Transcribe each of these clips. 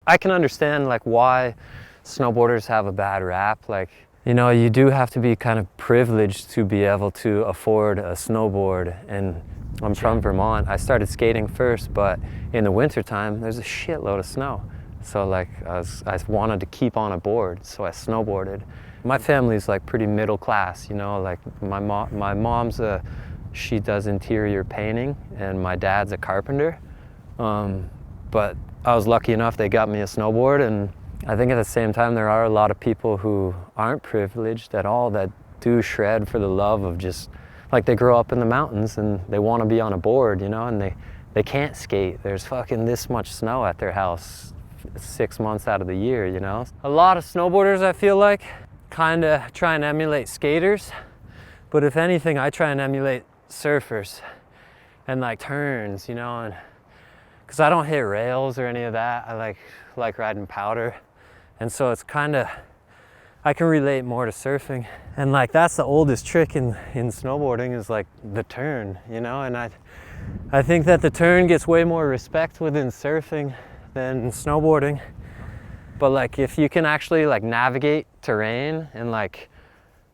I can understand like why snowboarders have a bad rap. Like, you know, you do have to be kind of privileged to be able to afford a snowboard. And I'm from Vermont. I started skating first, but in the wintertime, there's a shitload of snow. So like I wanted to keep on a board, so I snowboarded. My family's like pretty middle class, you know, like my mom's she does interior painting and my dad's a carpenter. But I was lucky enough, they got me a snowboard, and I think at the same time there are a lot of people who aren't privileged at all that do shred for the love of just, like they grow up in the mountains and they want to be on a board, you know, and they can't skate. There's fucking this much snow at their house 6 months out of the year, you know. A lot of snowboarders, I feel like, kind of try and emulate skaters, but if anything, I try and emulate surfers and like turns, you know, and because I don't hit rails or any of that. I like riding powder, and so it's kind of, I can relate more to surfing. And like that's the oldest trick in snowboarding is like the turn, you know, and I think that the turn gets way more respect within surfing than snowboarding. But like if you can actually like navigate terrain and like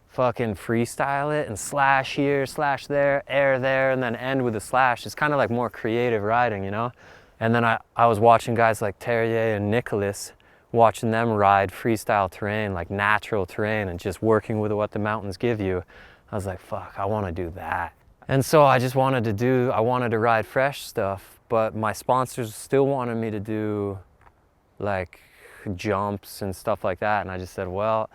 fucking freestyle it and slash here, slash there, air there, and then end with a slash, it's kind of like more creative riding, you know? And then I was watching guys like Terrier and Nicholas, watching them ride freestyle terrain, like natural terrain, and just working with what the mountains give you. I was like, fuck, I want to do that. And so I just wanted to ride fresh stuff, but my sponsors still wanted me to do like jumps and stuff like that. And I just said, well,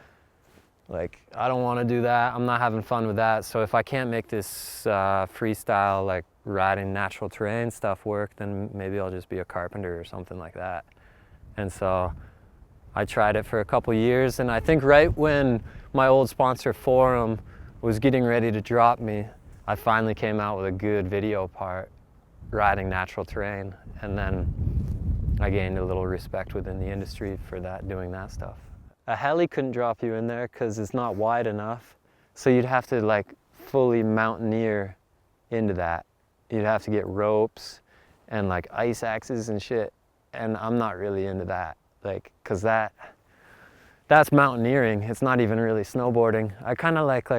like, I don't want to do that. I'm not having fun with that. So if I can't make this freestyle, like riding natural terrain stuff work, then maybe I'll just be a carpenter or something like that. And so I tried it for a couple years, and I think right when my old sponsor Forum was getting ready to drop me, I finally came out with a good video part riding natural terrain, and then I gained a little respect within the industry for that, doing that stuff. A heli couldn't drop you in there because it's not wide enough, so you'd have to like fully mountaineer into that. You'd have to get ropes and like ice axes and shit, and I'm not really into that, like, cause that's mountaineering. It's not even really snowboarding. I kind of like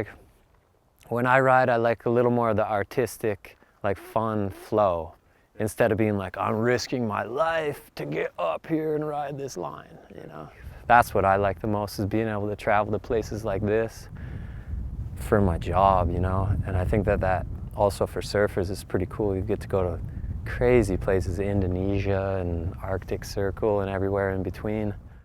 when I ride, I like a little more of the artistic, like fun flow, instead of being like, I'm risking my life to get up here and ride this line, you know? That's what I like the most, is being able to travel to places like this for my job, you know? And I think that also for surfers is pretty cool. You get to go to crazy places, Indonesia and Arctic Circle and everywhere in between.